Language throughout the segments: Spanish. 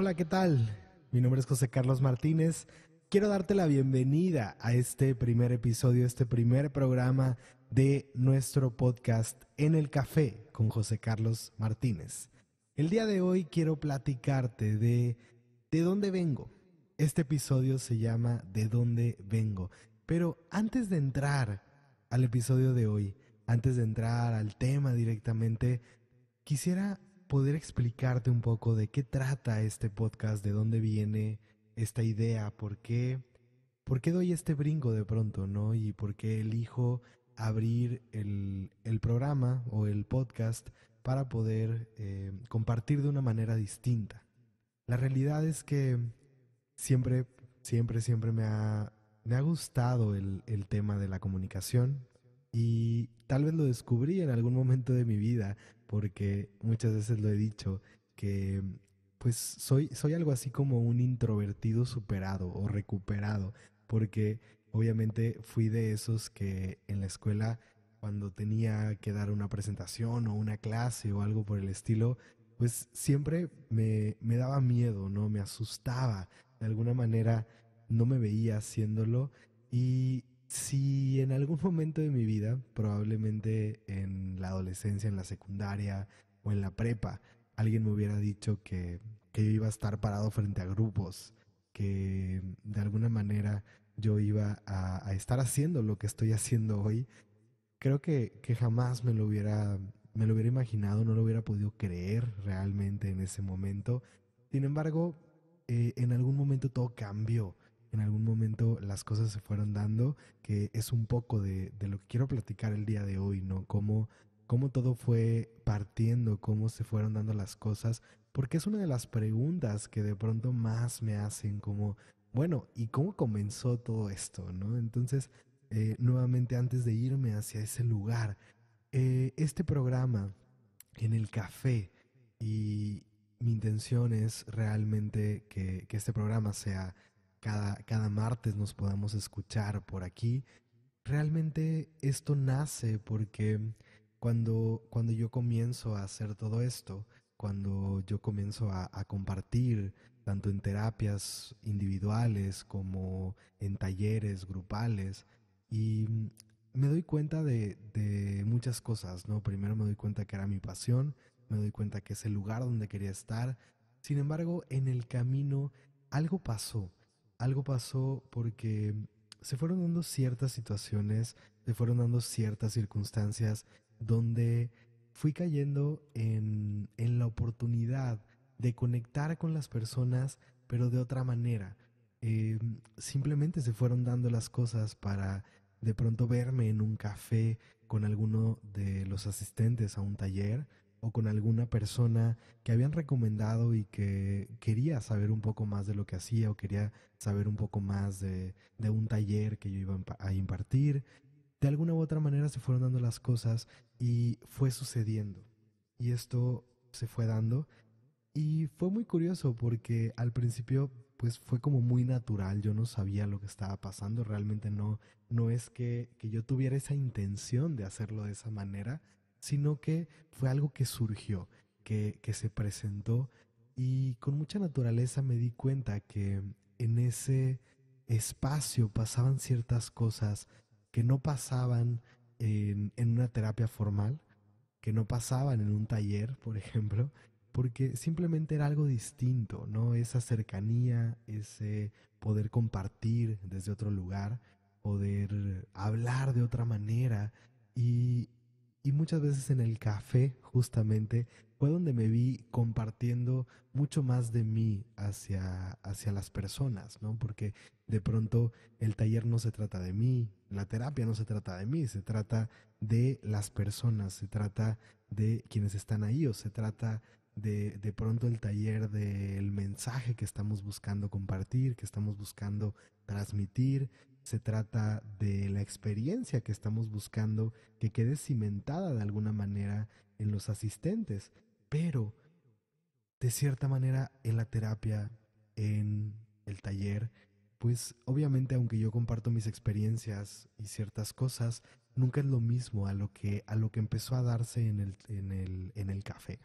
Hola, ¿qué tal? Mi nombre es José Carlos Martínez. Quiero darte la bienvenida a este primer episodio, este primer programa de nuestro podcast En el Café con José Carlos Martínez. El día de hoy quiero platicarte de dónde vengo. Este episodio se llama ¿De dónde vengo? Pero antes de entrar al episodio de hoy, antes de entrar al tema directamente, quisiera poder explicarte un poco de qué trata este podcast, de dónde viene esta idea, por qué doy este brinco de pronto, ¿no? Y por qué elijo abrir el programa o el podcast para poder compartir de una manera distinta. La realidad es que siempre, siempre me ha gustado el tema de la comunicación y tal vez lo descubrí en algún momento de mi vida porque muchas veces lo he dicho que pues soy algo así como un introvertido superado o recuperado porque obviamente fui de esos que en la escuela cuando tenía que dar una presentación o una clase o algo por el estilo pues siempre me daba miedo, ¿no? Me asustaba de alguna manera no me veía haciéndolo y si en algún momento de mi vida, probablemente en la adolescencia, en la secundaria o en la prepa, alguien me hubiera dicho que yo iba a estar parado frente a grupos, que de alguna manera yo iba a estar haciendo lo que estoy haciendo hoy, creo que jamás me lo hubiera imaginado, no lo hubiera podido creer realmente en ese momento. Sin embargo, en algún momento todo cambió. En algún momento las cosas se fueron dando, que es un poco de lo que quiero platicar el día de hoy, ¿no? Cómo todo fue partiendo, cómo se fueron dando las cosas, porque es una de las preguntas que de pronto más me hacen, como, bueno, ¿y cómo comenzó todo esto, no? Entonces, nuevamente antes de irme hacia ese lugar. Este programa en el café y mi intención es realmente que este programa sea cada martes nos podamos escuchar por aquí. Realmente esto nace porque cuando yo comienzo a hacer todo esto, cuando yo comienzo a compartir tanto en terapias individuales como en talleres grupales y me doy cuenta de muchas cosas, ¿no? Primero me doy cuenta que era mi pasión, me doy cuenta que es el lugar donde quería estar. Sin embargo, en el camino algo pasó porque se fueron dando ciertas situaciones, se fueron dando ciertas circunstancias donde fui cayendo en la oportunidad de conectar con las personas, pero de otra manera. Simplemente se fueron dando las cosas para de pronto verme en un café con alguno de los asistentes a un taller o con alguna persona que habían recomendado y que quería saber un poco más de lo que hacía o quería saber un poco más de un taller que yo iba a impartir. De alguna u otra manera se fueron dando las cosas y fue sucediendo. Y esto se fue dando y fue muy curioso porque al principio pues fue como muy natural, yo no sabía lo que estaba pasando, realmente no es que yo tuviera esa intención de hacerlo de esa manera, sino que fue algo que surgió, que se presentó y con mucha naturaleza me di cuenta que en ese espacio pasaban ciertas cosas que no pasaban en una terapia formal, que no pasaban en un taller, por ejemplo, porque simplemente era algo distinto, ¿no? Esa cercanía, ese poder compartir desde otro lugar, poder hablar de otra manera y, y muchas veces en el café justamente fue donde me vi compartiendo mucho más de mí hacia las personas, ¿no? Porque de pronto el taller no se trata de mí, la terapia no se trata de mí, se trata de las personas, se trata de quienes están ahí o se trata de pronto el taller del mensaje que estamos buscando compartir, que estamos buscando transmitir, se trata de la experiencia que estamos buscando que quede cimentada de alguna manera en los asistentes, pero de cierta manera en la terapia, en el taller, pues obviamente aunque yo comparto mis experiencias y ciertas cosas, nunca es lo mismo a lo que empezó a darse en el café,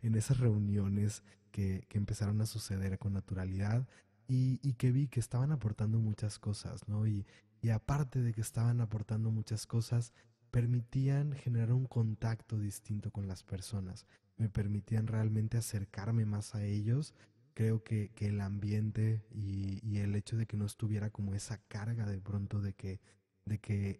en esas reuniones que empezaron a suceder con naturalidad y que vi que estaban aportando muchas cosas, ¿no? Y aparte de que estaban aportando muchas cosas, permitían generar un contacto distinto con las personas, me permitían realmente acercarme más a ellos. Creo que el ambiente y el hecho de que no estuviera como esa carga de pronto de que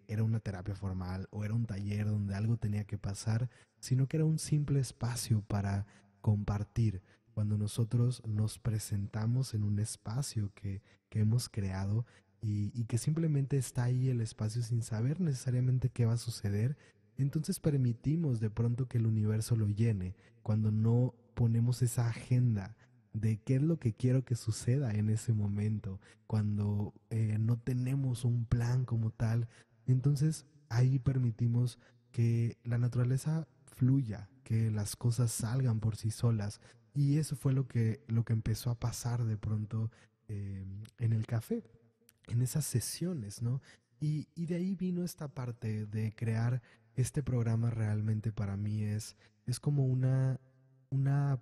era una terapia formal o era un taller donde algo tenía que pasar, sino que era un simple espacio para compartir. Cuando nosotros nos presentamos en un espacio que hemos creado y que simplemente está ahí el espacio sin saber necesariamente qué va a suceder, entonces permitimos de pronto que el universo lo llene cuando no ponemos esa agenda de qué es lo que quiero que suceda en ese momento, cuando no tenemos un plan como tal. Entonces ahí permitimos que la naturaleza fluya, que las cosas salgan por sí solas. Y eso fue lo que empezó a pasar de pronto en el café, en esas sesiones, ¿no? Y de ahí vino esta parte de crear este programa realmente para mí es como una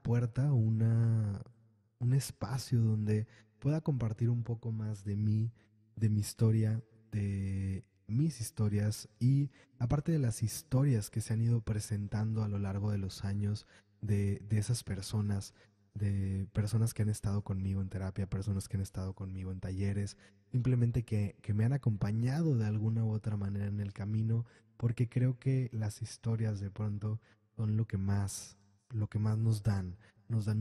puerta, un espacio donde pueda compartir un poco más de mí, de mi historia, de mis historias y aparte de las historias que se han ido presentando a lo largo de los años de esas personas, de personas que han estado conmigo en terapia, personas que han estado conmigo en talleres, simplemente que me han acompañado de alguna u otra manera en el camino, porque creo que las historias de pronto son lo que más nos dan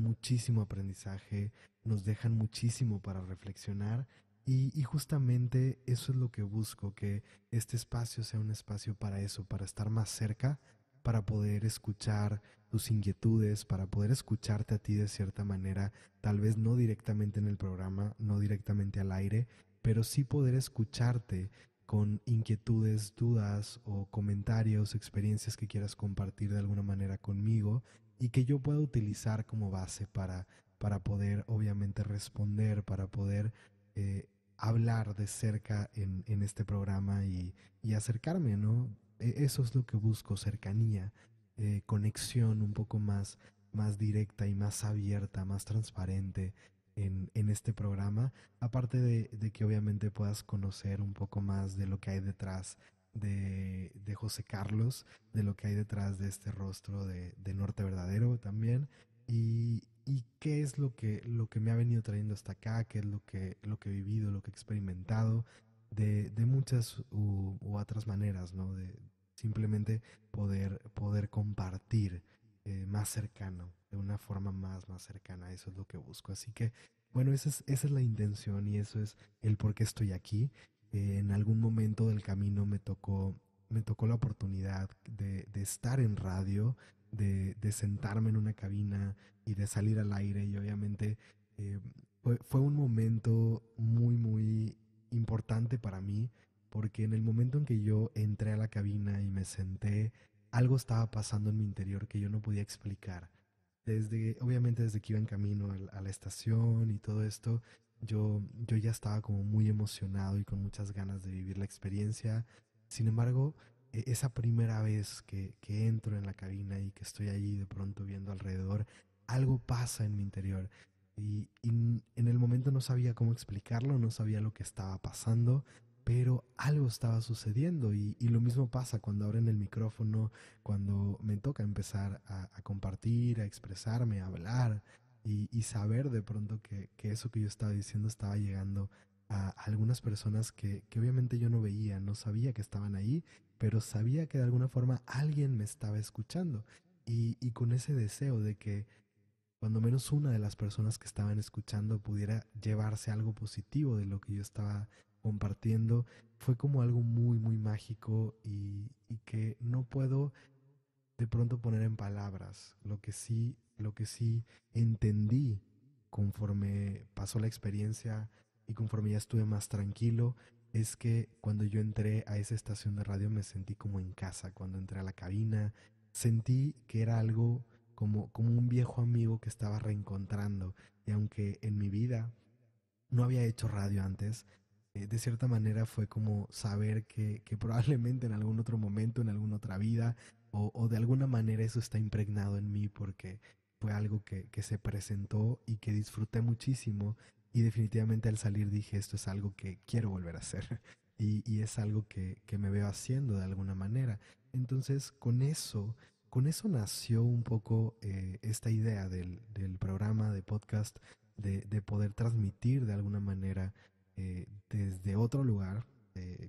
muchísimo aprendizaje, nos dejan muchísimo para reflexionar y justamente eso es lo que busco, que este espacio sea un espacio para eso, para estar más cerca, para poder escuchar tus inquietudes, para poder escucharte a ti de cierta manera, tal vez no directamente en el programa, no directamente al aire, pero sí poder escucharte con inquietudes, dudas o comentarios, experiencias que quieras compartir de alguna manera conmigo y que yo pueda utilizar como base para poder obviamente responder, para poder hablar de cerca en este programa y acercarme, ¿no? Eso es lo que busco, cercanía, conexión un poco más directa y más abierta, más transparente en este programa. Aparte de que obviamente puedas conocer un poco más de lo que hay detrás de José Carlos, de lo que hay detrás de este rostro de Norte Verdadero también. Y qué es lo que me ha venido trayendo hasta acá, qué es lo que he vivido, lo que he experimentado, de muchas u otras maneras, ¿no? De simplemente poder compartir más cercano, de una forma más cercana. Eso es lo que busco. Así que, bueno, esa es la intención y eso es el por qué estoy aquí. En algún momento del camino me tocó la oportunidad de estar en radio, de sentarme en una cabina y de salir al aire y obviamente eh, fue un momento muy importante para mí porque en el momento en que yo entré a la cabina y me senté, algo estaba pasando en mi interior que yo no podía explicar. Obviamente desde que iba en camino a la estación y todo esto, yo ya estaba como muy emocionado y con muchas ganas de vivir la experiencia. Sin embargo, esa primera vez que entro en la cabina y que estoy allí de pronto viendo alrededor, algo pasa en mi interior. Y en el momento no sabía cómo explicarlo, no sabía lo que estaba pasando, pero algo estaba sucediendo y lo mismo pasa cuando abren el micrófono, cuando me toca empezar a compartir, a expresarme, a hablar y saber de pronto que eso que yo estaba diciendo estaba llegando a algunas personas que obviamente yo no veía, no sabía que estaban ahí, pero sabía que de alguna forma alguien me estaba escuchando y con ese deseo de que cuando menos una de las personas que estaban escuchando pudiera llevarse algo positivo de lo que yo estaba compartiendo, fue como algo muy mágico y que no puedo de pronto poner en palabras. Lo que sí entendí conforme pasó la experiencia y conforme ya estuve más tranquilo, es que cuando yo entré a esa estación de radio me sentí como en casa. Cuando entré a la cabina, sentí que era algo como un viejo amigo que estaba reencontrando. Y aunque en mi vida no había hecho radio antes, de cierta manera fue como saber que probablemente en algún otro momento, en alguna otra vida, o de alguna manera eso está impregnado en mí porque fue algo que se presentó y que disfruté muchísimo y definitivamente al salir dije esto es algo que quiero volver a hacer y es algo que me veo haciendo de alguna manera. Entonces con eso nació un poco esta idea del programa de podcast, de poder transmitir de alguna manera desde otro lugar,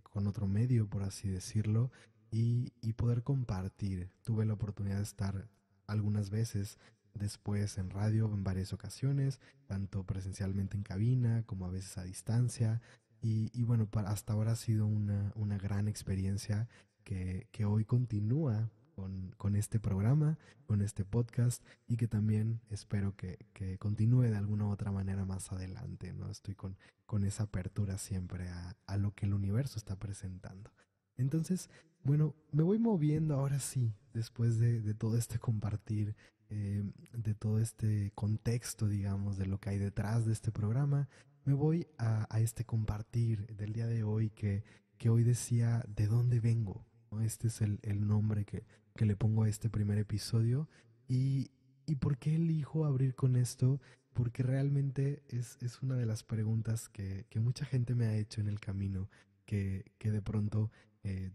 con otro medio, por así decirlo, y poder compartir. Tuve la oportunidad de estar algunas veces después en radio en varias ocasiones, tanto presencialmente en cabina como a veces a distancia. Y bueno, hasta ahora ha sido una gran experiencia que hoy continúa con este programa, con este podcast y que también espero que continúe de alguna u otra manera más adelante, ¿no? Estoy con esa apertura siempre a lo que el universo está presentando. Entonces, bueno, me voy moviendo ahora sí, después de todo este compartir, de todo este contexto, digamos, de lo que hay detrás de este programa, me voy a este compartir del día de hoy que hoy decía de dónde vengo, ¿no? Este es el nombre que le pongo a este primer episodio y, y por qué elijo abrir con esto, porque realmente es una de las preguntas que mucha gente me ha hecho en el camino, que de pronto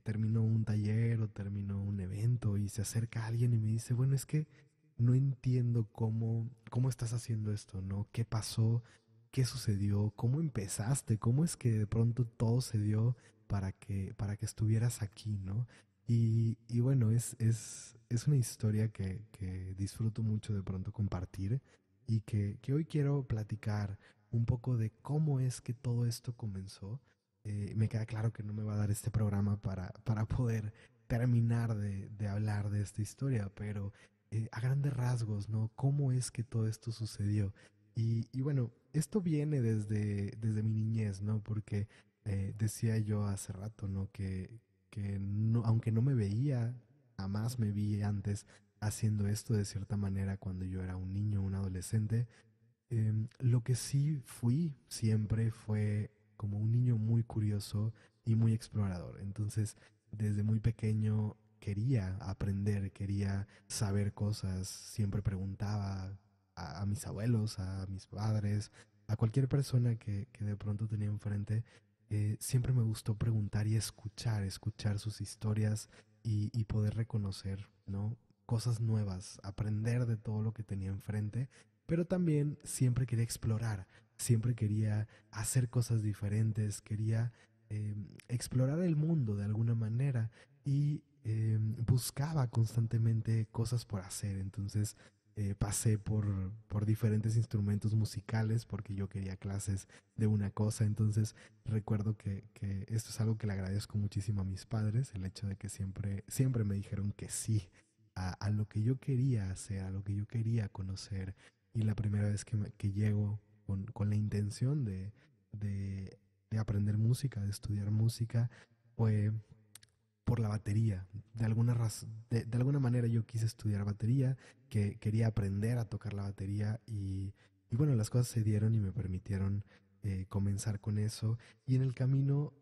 termino un taller o termino un evento y se acerca alguien y me dice, bueno, es que no entiendo cómo estás haciendo esto, ¿no? ¿Qué pasó? ¿Qué sucedió? ¿Cómo empezaste? ¿Cómo es que de pronto todo se dio para que estuvieras aquí, ¿no? Y bueno, es una historia que disfruto mucho de pronto compartir y que hoy quiero platicar un poco de cómo es que todo esto comenzó. Me queda claro que no me va a dar este programa para poder terminar de hablar de esta historia, pero a grandes rasgos, ¿no? ¿Cómo es que todo esto sucedió? Y bueno, esto viene desde mi niñez, ¿no? Porque decía yo hace rato, ¿no? Que no, aunque no me veía, jamás me vi antes haciendo esto de cierta manera cuando yo era un niño, un adolescente. Lo que sí fui siempre fue como un niño muy curioso y muy explorador. Entonces, desde muy pequeño quería aprender, quería saber cosas, siempre preguntaba a mis abuelos, a mis padres, a cualquier persona que de pronto tenía enfrente. Siempre me gustó preguntar y escuchar sus historias y poder reconocer, ¿no? Cosas nuevas, aprender de todo lo que tenía enfrente, pero también siempre quería explorar, siempre quería hacer cosas diferentes, quería explorar el mundo de alguna manera y buscaba constantemente cosas por hacer. Entonces pasé por diferentes instrumentos musicales porque yo quería clases de una cosa. Entonces recuerdo que esto es algo que le agradezco muchísimo a mis padres, el hecho de que siempre me dijeron que sí a lo que yo quería hacer, a lo que yo quería conocer. Y la primera vez que llego con la intención de, de aprender música, de estudiar música, fue por la batería. De alguna manera yo quise estudiar batería, que quería aprender a tocar la batería y bueno, las cosas se dieron y me permitieron comenzar con eso. Y en el camino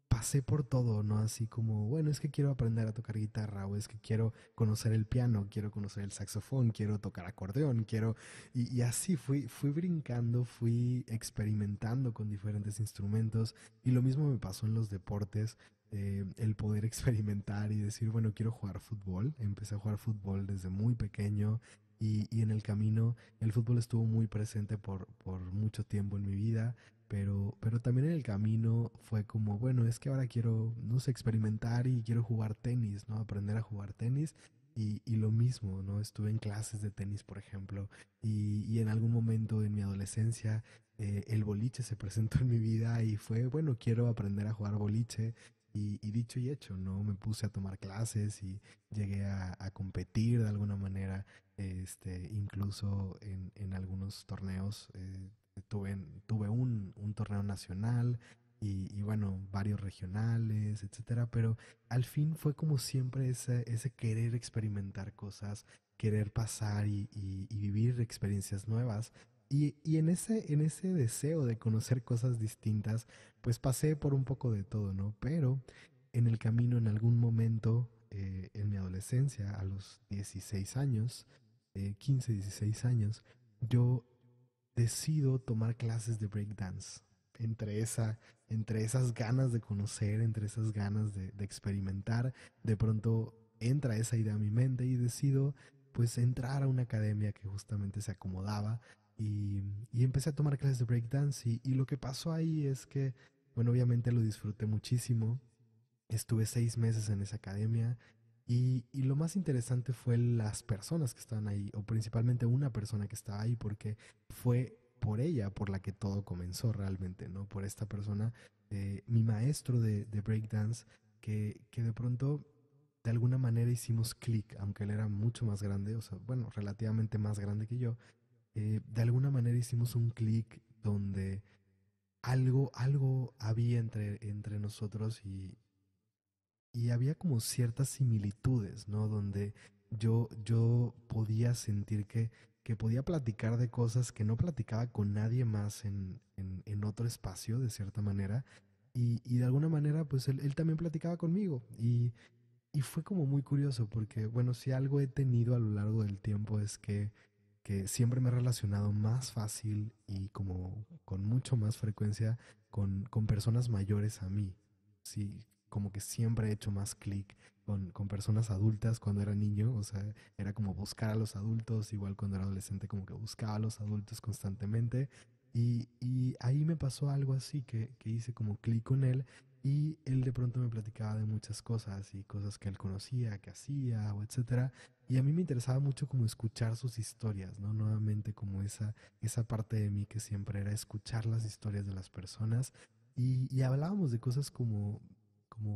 pasé por todo, ¿no? Así como, bueno, es que quiero aprender a tocar guitarra, o es que quiero conocer el piano, quiero conocer el saxofón, quiero tocar acordeón, quiero... Y así fui brincando, fui experimentando con diferentes instrumentos, y lo mismo me pasó en los deportes, el poder experimentar y decir, bueno, quiero jugar fútbol. Empecé a jugar fútbol desde muy pequeño, y en el camino el fútbol estuvo muy presente por mucho tiempo en mi vida, pero también en el camino fue como, bueno, es que ahora quiero, no sé, experimentar y quiero jugar tenis, ¿no? Aprender a jugar tenis. Y lo mismo, ¿no? Estuve en clases de tenis, por ejemplo, y en algún momento en mi adolescencia el boliche se presentó en mi vida y fue, bueno, quiero aprender a jugar boliche. Y dicho y hecho, ¿no? Me puse a tomar clases y llegué a competir de alguna manera, incluso en algunos torneos. Tuve un torneo nacional y bueno, varios regionales, etcétera, pero al fin fue como siempre ese querer experimentar cosas, querer pasar y vivir experiencias nuevas. Y en ese deseo de conocer cosas distintas, pues pasé por un poco de todo, ¿no? Pero en el camino, en algún momento, en mi adolescencia, a los 16 años, 15, 16 años, yo decido tomar clases de breakdance. Entre, esa, entre esas ganas de conocer, entre esas ganas de experimentar, de pronto entra esa idea a mi mente y decido pues entrar a una academia que justamente se acomodaba y empecé a tomar clases de breakdance y lo que pasó ahí es que, bueno, obviamente lo disfruté muchísimo. Estuve 6 meses en esa academia y lo más interesante fue las personas que estaban ahí, o principalmente una persona que estaba ahí, porque fue por ella por la que todo comenzó realmente, ¿no? Por esta persona, mi maestro de breakdance, que de pronto de alguna manera hicimos clic, aunque él era mucho más grande, o sea, bueno, relativamente más grande que yo, de alguna manera hicimos un clic donde algo había entre nosotros y había como ciertas similitudes, ¿no? Donde yo podía sentir que podía platicar de cosas que no platicaba con nadie más en otro espacio, de cierta manera. Y de alguna manera, pues él también platicaba conmigo. Y fue como muy curioso porque, bueno, si algo he tenido a lo largo del tiempo es que siempre me he relacionado más fácil y como con mucho más frecuencia con personas mayores a mí. Sí, como que siempre he hecho más clic con personas adultas cuando era niño, o sea, era como buscar a los adultos, igual cuando era adolescente como que buscaba a los adultos constantemente. Y ahí me pasó algo así, que hice como clic con él y él de pronto me platicaba de muchas cosas y cosas que él conocía, que hacía, o etcétera. Y a mí me interesaba mucho como escuchar sus historias, ¿no? Nuevamente como esa parte de mí que siempre era escuchar las historias de las personas. Y hablábamos de cosas como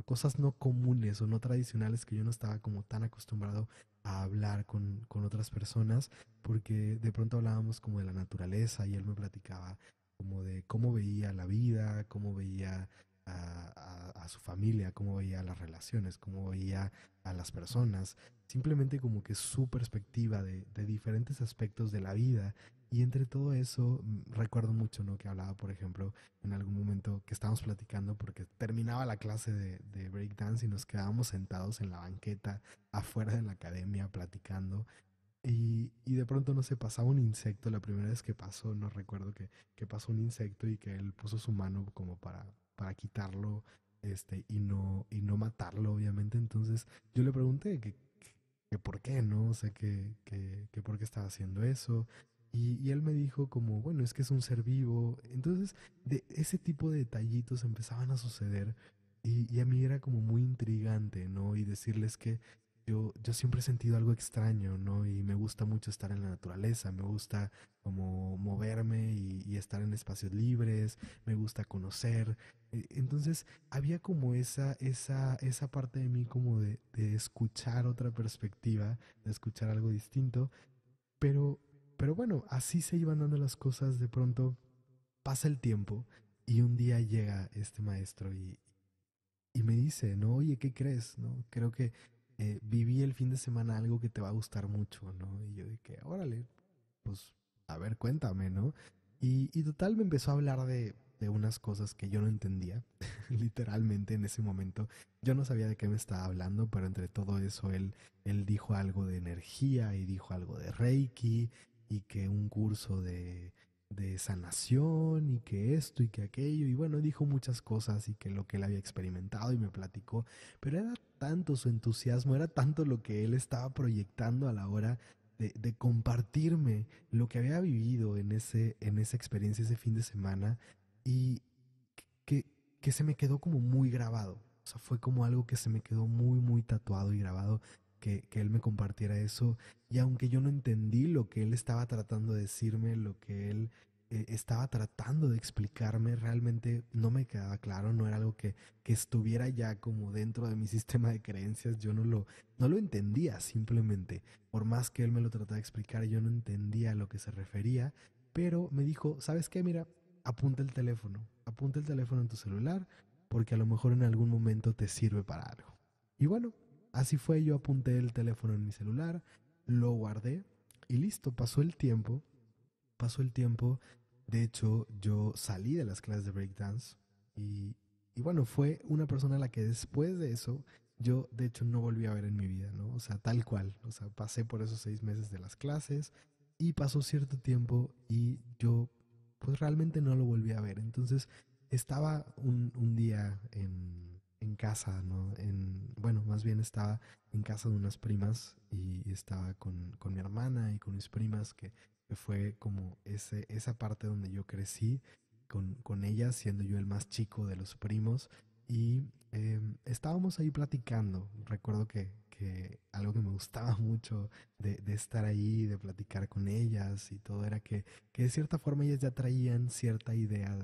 cosas no comunes o no tradicionales que yo no estaba como tan acostumbrado a hablar con otras personas, porque de pronto hablábamos como de la naturaleza y él me platicaba como de cómo veía la vida, cómo veía a su familia, cómo veía las relaciones, cómo veía a las personas, simplemente como que su perspectiva de diferentes aspectos de la vida. Y entre todo eso, recuerdo mucho, ¿no? Que hablaba, por ejemplo, en algún momento que estábamos platicando porque terminaba la clase de breakdance y nos quedábamos sentados en la banqueta afuera de la academia platicando. Y de pronto, no sé, pasaba un insecto, la primera vez que pasó, no recuerdo que pasó un insecto y que él puso su mano como para quitarlo, y no matarlo, obviamente. Entonces yo le pregunté que por qué, ¿no? O sea, que por qué estaba haciendo eso. Y él me dijo como, bueno, es que es un ser vivo. Entonces, de ese tipo de detallitos empezaban a suceder y a mí era como muy intrigante, ¿no? Y decirles que yo siempre he sentido algo extraño, ¿no? Y me gusta mucho estar en la naturaleza, me gusta como moverme y estar en espacios libres, me gusta conocer. Entonces había como esa parte de mí como de escuchar otra perspectiva, de escuchar algo distinto, pero, pero bueno, así se iban dando las cosas, de pronto pasa el tiempo y un día llega este maestro y me dice, no, oye, ¿qué crees? ¿No? Creo que viví el fin de semana algo que te va a gustar mucho, ¿no? Y yo dije, órale, pues, a ver, cuéntame, ¿no? Y total me empezó a hablar de unas cosas que yo no entendía, literalmente en ese momento. Yo no sabía de qué me estaba hablando, pero entre todo eso él dijo algo de energía y dijo algo de Reiki y que un curso de sanación y que esto y que aquello. Y bueno, dijo muchas cosas y que lo que él había experimentado y me platicó. Pero era tanto su entusiasmo, era tanto lo que él estaba proyectando a la hora de compartirme lo que había vivido en esa experiencia ese fin de semana y que, que se me quedó como muy grabado. O sea, fue como algo que se me quedó muy, muy tatuado y grabado, que él me compartiera eso. Y aunque yo no entendí lo que él estaba tratando de decirme, lo que él estaba tratando de explicarme, realmente no me quedaba claro, no era algo que estuviera ya como dentro de mi sistema de creencias, yo no lo entendía simplemente. Por más que él me lo trataba de explicar, yo no entendía a lo que se refería, pero me dijo, ¿sabes qué? Mira, apunta el teléfono en tu celular, porque a lo mejor en algún momento te sirve para algo. Y bueno, así fue, yo apunté el teléfono en mi celular, lo guardé y listo, pasó el tiempo pasó el tiempo. De hecho, yo salí de las clases de breakdance y, y bueno, fue una persona a la que después de eso yo de hecho no volví a ver en mi vida, ¿no? O sea, tal cual. O sea, pasé por esos 6 meses de las clases y pasó cierto tiempo y yo pues realmente no lo volví a ver. Entonces estaba un día en casa, ¿no? Bueno, más bien estaba en casa de unas primas y estaba con mi hermana y con mis primas, que fue como esa parte donde yo crecí con ellas, siendo yo el más chico de los primos. Y estábamos ahí platicando. Recuerdo que algo que me gustaba mucho de estar ahí, de platicar con ellas y todo, era que de cierta forma ellas ya traían cierta idea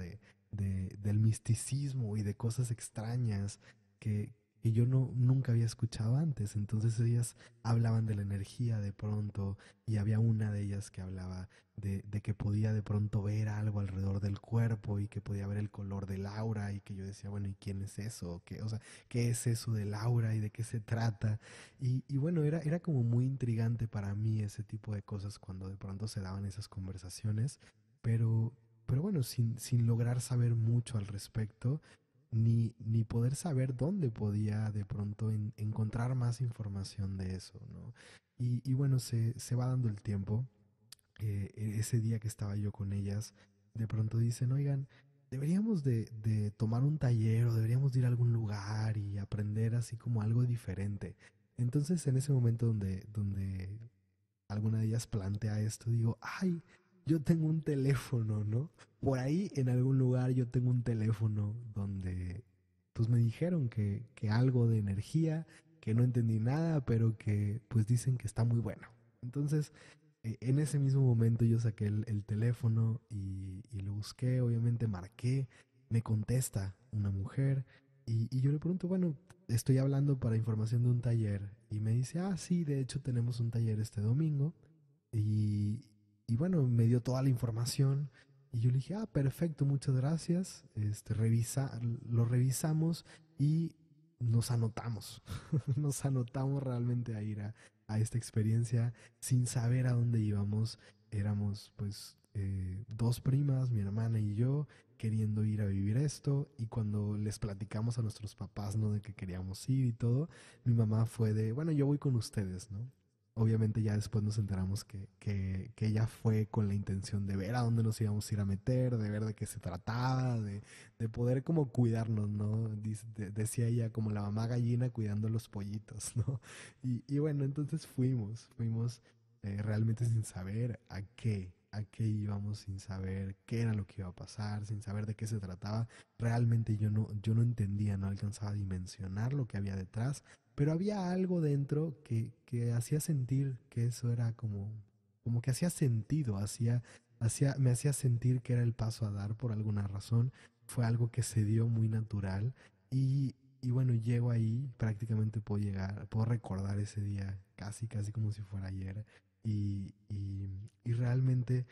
del misticismo y de cosas extrañas que yo nunca había escuchado antes. Entonces ellas hablaban de la energía de pronto y había una de ellas que hablaba de que podía de pronto ver algo alrededor del cuerpo y que podía ver el color del aura y que yo decía, bueno, ¿y quién es eso? ¿Qué, o sea, qué es eso del aura y de qué se trata? Y bueno, era como muy intrigante para mí ese tipo de cosas cuando de pronto se daban esas conversaciones, pero, pero bueno, sin lograr saber mucho al respecto, ni poder saber dónde podía de pronto encontrar más información de eso, ¿no? Y bueno, se va dando el tiempo. Ese día que estaba yo con ellas, de pronto dicen, oigan, deberíamos de tomar un taller o deberíamos de ir a algún lugar y aprender así como algo diferente. Entonces en ese momento donde alguna de ellas plantea esto, digo, ay, yo tengo un teléfono, ¿no? Por ahí en algún lugar yo tengo un teléfono donde pues me dijeron que algo de energía, que no entendí nada, pero que pues dicen que está muy bueno. Entonces, en ese mismo momento yo saqué el teléfono y lo busqué, obviamente marqué, me contesta una mujer y yo le pregunto, bueno, estoy hablando para información de un taller y me dice, ah, sí, de hecho tenemos un taller este domingo y, y bueno, me dio toda la información y yo le dije, ah, perfecto, muchas gracias, lo revisamos y nos anotamos, nos anotamos realmente a ir a esta experiencia sin saber a dónde íbamos. Éramos pues dos primas, mi hermana y yo, queriendo ir a vivir esto y cuando les platicamos a nuestros papás, ¿no? De que queríamos ir y todo, mi mamá fue de, bueno, yo voy con ustedes, ¿no? Obviamente ya después nos enteramos que ella fue con la intención de ver a dónde nos íbamos a ir a meter, de ver de qué se trataba, de poder como cuidarnos, ¿no? Decía ella como la mamá gallina cuidando los pollitos, ¿no? Y bueno, entonces fuimos realmente sin saber a qué íbamos, sin saber qué era lo que iba a pasar, sin saber de qué se trataba. Realmente yo no entendía, no alcanzaba a dimensionar lo que había detrás, pero había algo dentro que hacía sentir que eso era como que hacía sentido, me hacía sentir que era el paso a dar por alguna razón. Fue algo que se dio muy natural y bueno, llego ahí, prácticamente puedo recordar ese día casi como si fuera ayer y realmente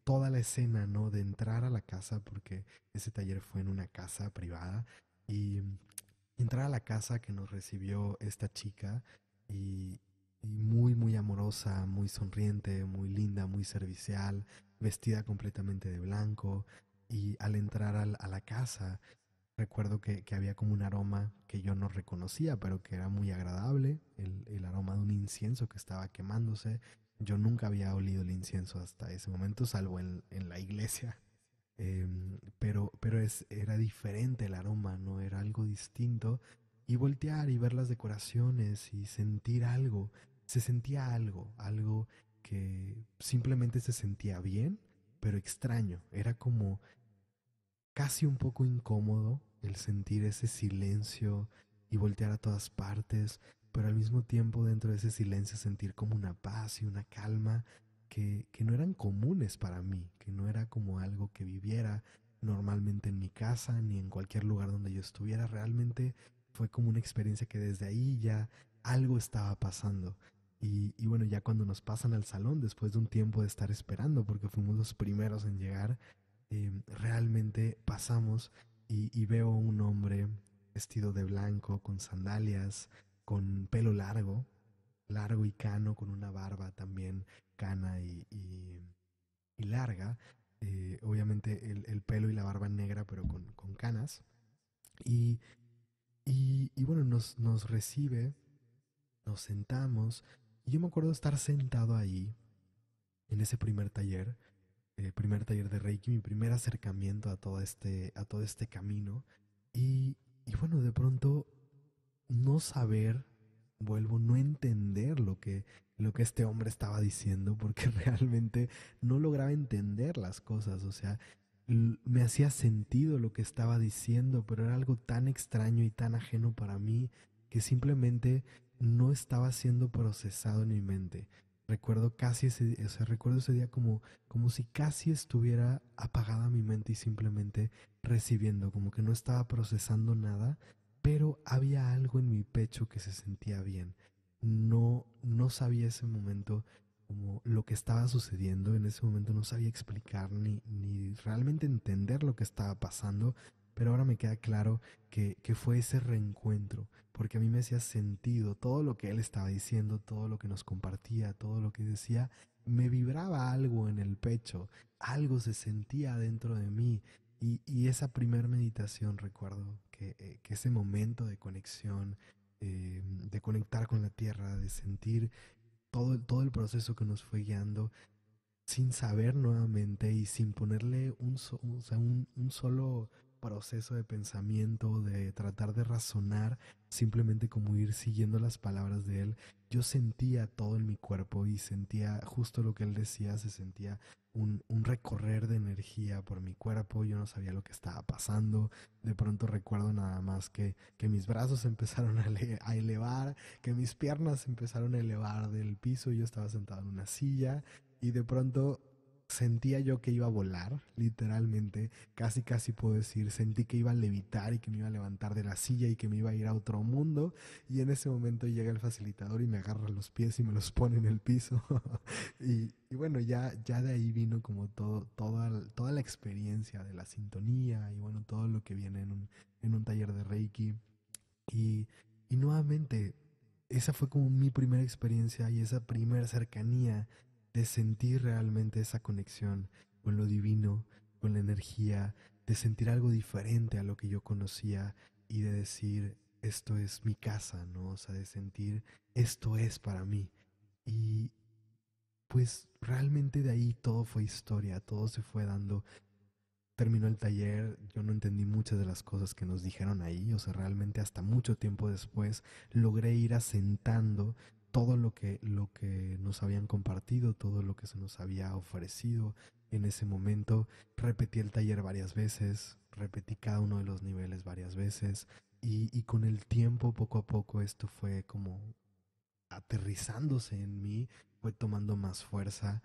toda la escena, ¿no? De entrar a la casa, porque ese taller fue en una casa privada y entrar a la casa que nos recibió esta chica y muy amorosa, muy sonriente, muy linda, muy servicial, vestida completamente de blanco y al entrar a la casa recuerdo que había como un aroma que yo no reconocía, pero que era muy agradable, el aroma de un incienso que estaba quemándose. Yo nunca había olido el incienso hasta ese momento, salvo en la iglesia. Pero era diferente el aroma, ¿no? Era algo distinto. Y voltear y ver las decoraciones y sentir algo. Se sentía algo que simplemente se sentía bien, pero extraño. Era como casi un poco incómodo el sentir ese silencio y voltear a todas partes, pero al mismo tiempo dentro de ese silencio sentir como una paz y una calma que no eran comunes para mí, que no era como algo que viviera normalmente en mi casa ni en cualquier lugar donde yo estuviera. Realmente fue como una experiencia que desde ahí ya algo estaba pasando. Y bueno, ya cuando nos pasan al salón, después de un tiempo de estar esperando, porque fuimos los primeros en llegar, realmente pasamos y veo un hombre vestido de blanco, con sandalias, con pelo largo y cano, con una barba también cana y larga, obviamente el pelo y la barba negra, pero con canas. Y, y bueno, nos recibe, nos sentamos, y yo me acuerdo de estar sentado ahí, en ese primer taller de Reiki, mi primer acercamiento a todo este camino. Y bueno, de pronto no saber, vuelvo, no entender lo que este hombre estaba diciendo, porque realmente no lograba entender las cosas, o sea, me hacía sentido lo que estaba diciendo, pero era algo tan extraño y tan ajeno para mí que simplemente no estaba siendo procesado en mi mente. Recuerdo casi ese, o sea, recuerdo ese día como si casi estuviera apagada mi mente y simplemente recibiendo, como que no estaba procesando nada, pero había algo en mi pecho que se sentía bien. No sabía ese momento como lo que estaba sucediendo, en ese momento no sabía explicar ni realmente entender lo que estaba pasando, pero ahora me queda claro que fue ese reencuentro, porque a mí me hacía sentido todo lo que él estaba diciendo, todo lo que nos compartía, todo lo que decía, me vibraba algo en el pecho, algo se sentía dentro de mí, y esa primer meditación, recuerdo que ese momento de conexión, de conectar con la tierra, de sentir todo el proceso que nos fue guiando, sin saber nuevamente y sin ponerle o sea, un solo proceso de pensamiento, de tratar de razonar, simplemente como ir siguiendo las palabras de él, yo sentía todo en mi cuerpo y sentía justo lo que él decía, se sentía un recorrer de energía por mi cuerpo, yo no sabía lo que estaba pasando, de pronto recuerdo nada más que mis brazos empezaron a elevar, que mis piernas empezaron a elevar del piso, yo estaba sentado en una silla y de pronto sentía yo que iba a volar, literalmente, casi puedo decir, sentí que iba a levitar y que me iba a levantar de la silla y que me iba a ir a otro mundo, y en ese momento llega el facilitador y me agarra los pies y me los pone en el piso. Y bueno, ya de ahí vino como toda la experiencia de la sintonía y bueno, todo lo que viene en un taller de Reiki. Y, y nuevamente, esa fue como mi primera experiencia y esa primera cercanía de sentir realmente esa conexión con lo divino, con la energía, de sentir algo diferente a lo que yo conocía y de decir, esto es mi casa, ¿no? O sea, de sentir, esto es para mí. Y pues realmente de ahí todo fue historia, todo se fue dando. Terminó el taller, yo no entendí muchas de las cosas que nos dijeron ahí, o sea, realmente hasta mucho tiempo después logré ir asentando todo lo que nos habían compartido, todo lo que se nos había ofrecido en ese momento. Repetí el taller varias veces, repetí cada uno de los niveles varias veces y con el tiempo, poco a poco, esto fue como aterrizándose en mí, fue tomando más fuerza.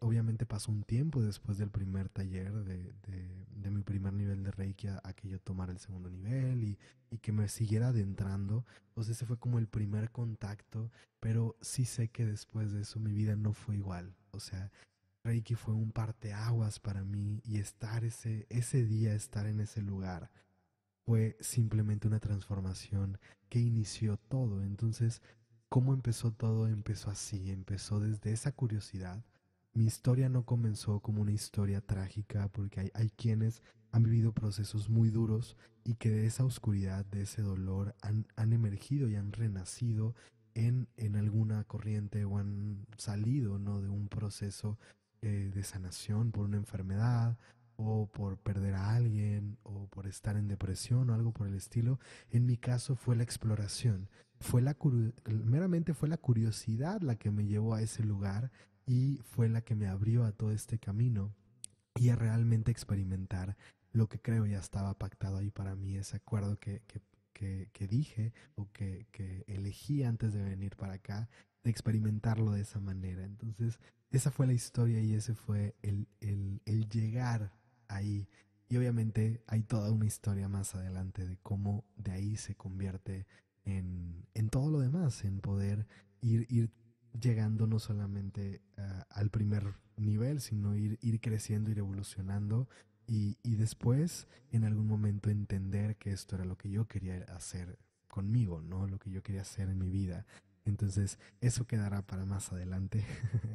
Obviamente pasó un tiempo después del primer taller, de mi primer nivel de Reiki a que yo tomara el segundo nivel y que me siguiera adentrando. Pues ese fue como el primer contacto, pero sí sé que después de eso mi vida no fue igual. O sea, Reiki fue un parteaguas para mí y estar ese día, estar en ese lugar, fue simplemente una transformación que inició todo. Entonces, ¿cómo empezó todo? Empezó así, empezó desde esa curiosidad. Mi historia no comenzó como una historia trágica porque hay quienes han vivido procesos muy duros y que de esa oscuridad, de ese dolor, han emergido y han renacido en alguna corriente o han salido, ¿no?, de un proceso de sanación por una enfermedad o por perder a alguien o por estar en depresión o algo por el estilo. En mi caso fue la exploración, meramente fue la curiosidad la que me llevó a ese lugar y fue la que me abrió a todo este camino y a realmente experimentar lo que creo ya estaba pactado ahí para mí, ese acuerdo que dije o que elegí antes de venir para acá, de experimentarlo de esa manera. Entonces, esa fue la historia y ese fue el llegar ahí. Y obviamente hay toda una historia más adelante de cómo de ahí se convierte en todo lo demás, en poder ir llegando no solamente al primer nivel, sino ir creciendo, ir evolucionando y después en algún momento entender que esto era lo que yo quería hacer conmigo, ¿no? Lo que yo quería hacer en mi vida. Entonces, eso quedará para más adelante.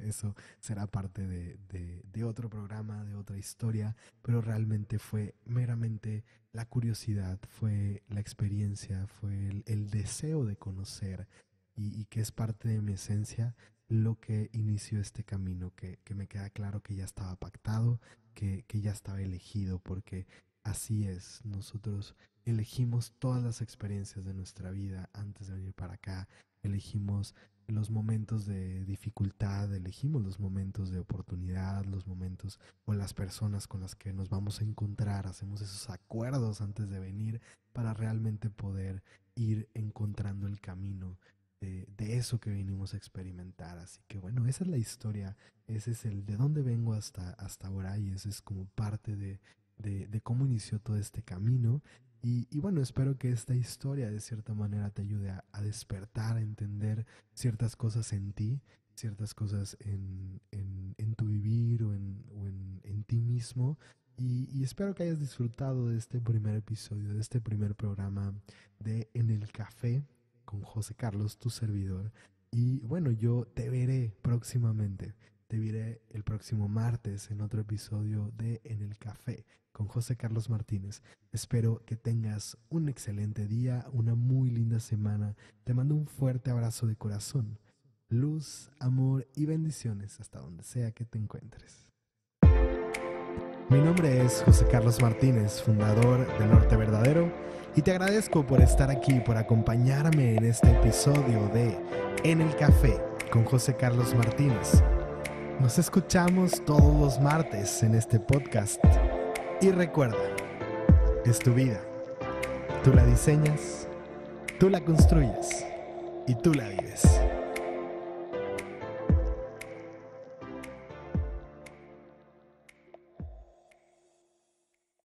Eso será parte de otro programa, de otra historia, pero realmente fue meramente la curiosidad, fue la experiencia, fue el deseo de conocer y que es parte de mi esencia lo que inició este camino, que me queda claro que ya estaba pactado, que ya estaba elegido, porque así es, nosotros elegimos todas las experiencias de nuestra vida antes de venir para acá, elegimos los momentos de dificultad, elegimos los momentos de oportunidad, los momentos o las personas con las que nos vamos a encontrar, hacemos esos acuerdos antes de venir para realmente poder ir encontrando el camino de eso que venimos a experimentar. Así que bueno, esa es la historia, ese es el de dónde vengo hasta ahora y ese es como parte de cómo inició todo este camino. Y bueno, espero que esta historia de cierta manera te ayude a despertar, a entender ciertas cosas en ti, ciertas cosas en tu vivir o en ti mismo. Y espero que hayas disfrutado de este primer episodio, de este primer programa de En el Café con José Carlos, tu servidor. Y bueno, yo te veré próximamente. Te veré el próximo martes en otro episodio de En el Café con José Carlos Martínez. Espero que tengas un excelente día, una muy linda semana. Te mando un fuerte abrazo de corazón. Luz, amor y bendiciones hasta donde sea que te encuentres. Mi nombre es José Carlos Martínez, fundador de Norte Verdadero, y te agradezco por estar aquí, por acompañarme en este episodio de En el Café con José Carlos Martínez. Nos escuchamos todos los martes en este podcast. Y recuerda, es tu vida. Tú la diseñas, tú la construyes y tú la vives.